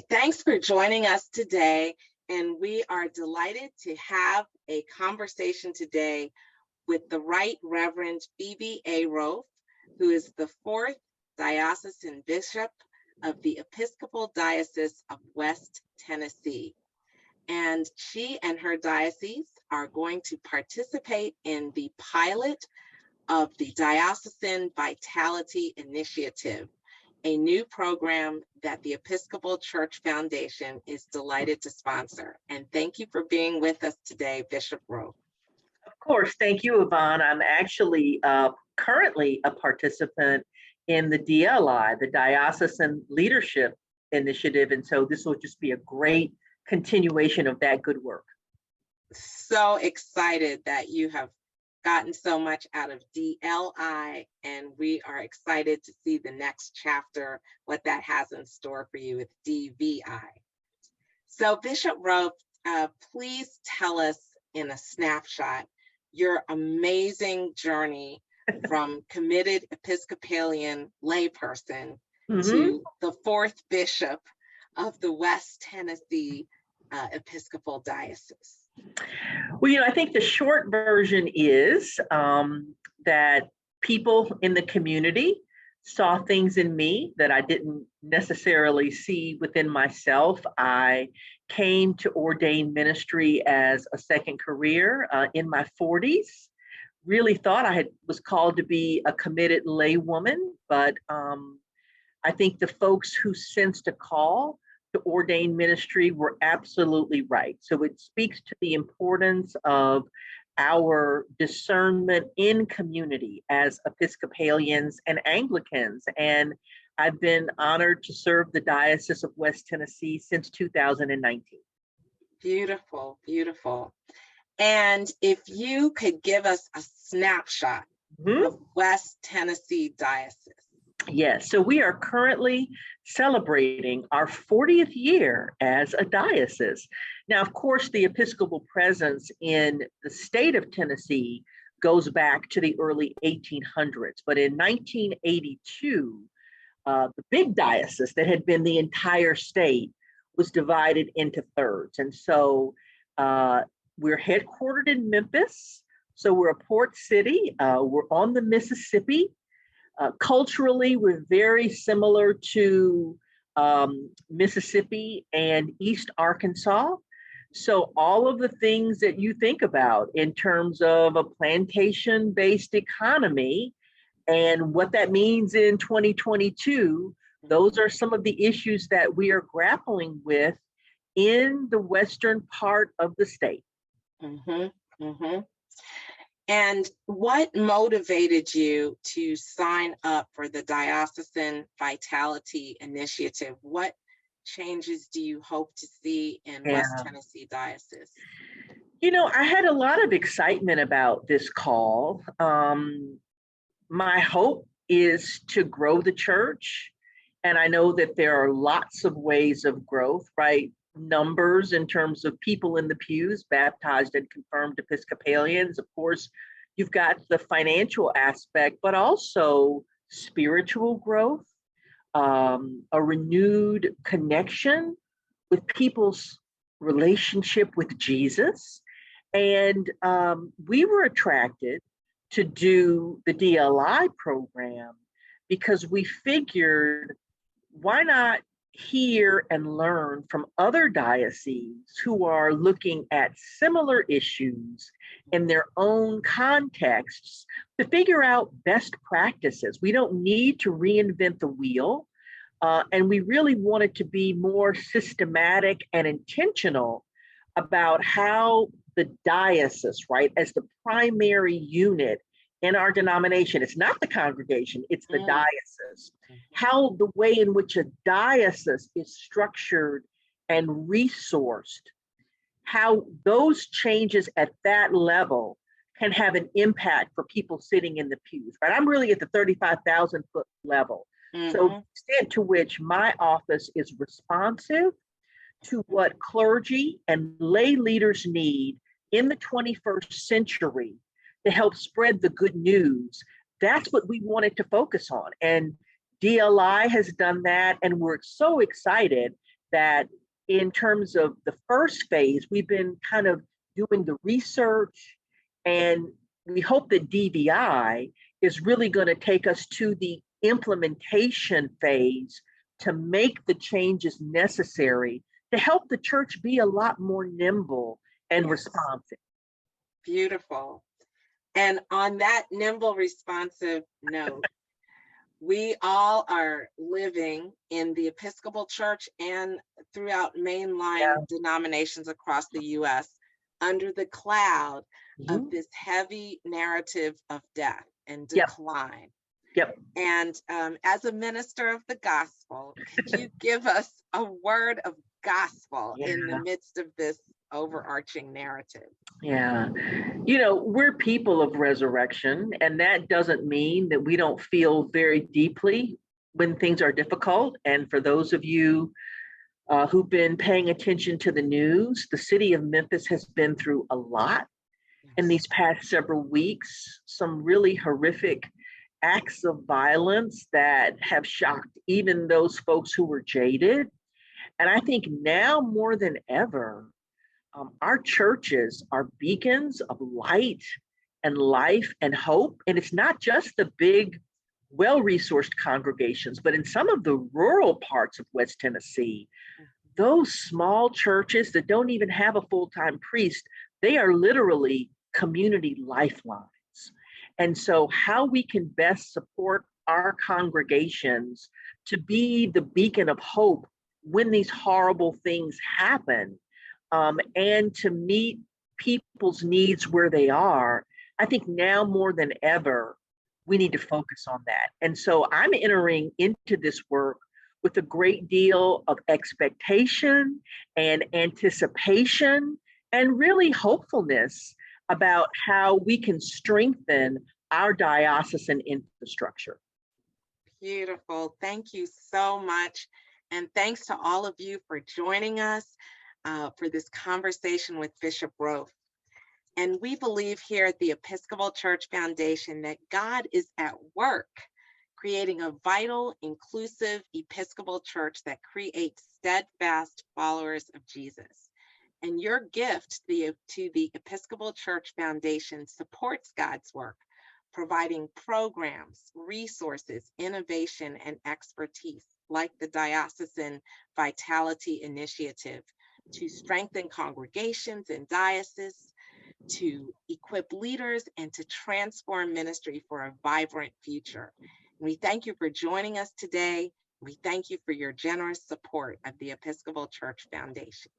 Thanks for joining us today. And we are delighted to have a conversation today with the Right Reverend Phoebe A. Roaf, who is the fourth Diocesan Bishop of the Episcopal Diocese of West Tennessee. And she and her diocese are going to participate in the pilot of the Diocesan Vitality Initiative, a new program that the Episcopal Church Foundation is delighted to sponsor. And thank you for being with us today, Bishop Roaf. Of course, thank you, Yvonne. I'm actually currently a participant in the DLI, the Diocesan Leadership Initiative, and so this will just be a great continuation of that good work. So excited that you have gotten so much out of DLI, and we are excited to see the next chapter, what that has in store for you with DVI. So Bishop Roaf, please tell us in a snapshot your amazing journey from committed Episcopalian layperson to the fourth bishop of the West Tennessee Episcopal Diocese. Well, I think the short version is that people in the community saw things in me that I didn't necessarily see within myself. I came to ordained ministry as a second career in my 40s. Really thought I was called to be a committed lay woman, but I think the folks who sensed a call to ordained ministry were absolutely right. So it speaks to the importance of our discernment in community as Episcopalians and Anglicans. And I've been honored to serve the Diocese of West Tennessee since 2019. Beautiful, beautiful. And if you could give us a snapshot of West Tennessee Diocese. Yes, so we are currently celebrating our 40th year as a diocese. Now, of course, the Episcopal presence in the state of Tennessee goes back to the early 1800s. But in 1982, the big diocese that had been the entire state was divided into thirds. And so we're headquartered in Memphis. So we're a port city. We're on the Mississippi. Culturally, we're very similar to Mississippi and East Arkansas. So all of the things that you think about in terms of a plantation-based economy and what that means in 2022, those are some of the issues that we are grappling with in the western part of the state. And what motivated you to sign up for the Diocesan Vitality Initiative? What changes do you hope to see in West Tennessee Diocese? I had a lot of excitement about this call. My hope is to grow the church. And I know that there are lots of ways of growth, right? Numbers in terms of people in the pews, baptized and confirmed Episcopalians. Of course, you've got the financial aspect, but also spiritual growth, a renewed connection with people's relationship with Jesus. And we were attracted to do the DLI program because we figured, why not hear and learn from other dioceses who are looking at similar issues in their own contexts to figure out best practices. We don't need to reinvent the wheel, and we really wanted to be more systematic and intentional about how the diocese, right, as the primary unit in our denomination, it's not the congregation, it's the diocese. How the way in which a diocese is structured and resourced, how those changes at that level can have an impact for people sitting in the pews, right? I'm really at the 35,000 foot level. So the extent to which my office is responsive to what clergy and lay leaders need in the 21st century to help spread the good news, that's what we wanted to focus on. And DLI has done that, and we're so excited that in terms of the first phase, we've been kind of doing the research, and we hope that DVI is really going to take us to the implementation phase to make the changes necessary to help the church be a lot more nimble and responsive. Beautiful. And on that nimble, responsive note, we all are living in the Episcopal Church and throughout mainline denominations across the US under the cloud of this heavy narrative of death and decline. And as a minister of the gospel, could you give us a word of gospel in the midst of this overarching narrative? Yeah, you know, we're people of resurrection, and that doesn't mean that we don't feel very deeply when things are difficult. And for those of you who've been paying attention to the news, the city of Memphis has been through a lot in these past several weeks, some really horrific acts of violence that have shocked even those folks who were jaded. And I think now more than ever, our churches are beacons of light and life and hope. And it's not just the big, well-resourced congregations, but in some of the rural parts of West Tennessee, those small churches that don't even have a full-time priest, they are literally community lifelines. And so how we can best support our congregations to be the beacon of hope when these horrible things happen, and to meet people's needs where they are, I think now more than ever, we need to focus on that. And so I'm entering into this work with a great deal of expectation and anticipation and really hopefulness about how we can strengthen our diocesan infrastructure. Beautiful. Thank you so much. And thanks to all of you for joining us for this conversation with Bishop Roaf. And we believe here at the Episcopal Church Foundation that God is at work creating a vital, inclusive Episcopal church that creates steadfast followers of Jesus. And your gift to the Episcopal Church Foundation supports God's work, providing programs, resources, innovation, and expertise like the Diocesan Vitality Initiative to strengthen congregations and dioceses, to equip leaders, and to transform ministry for a vibrant future. And we thank you for joining us today. We thank you for your generous support of the Episcopal Church Foundation.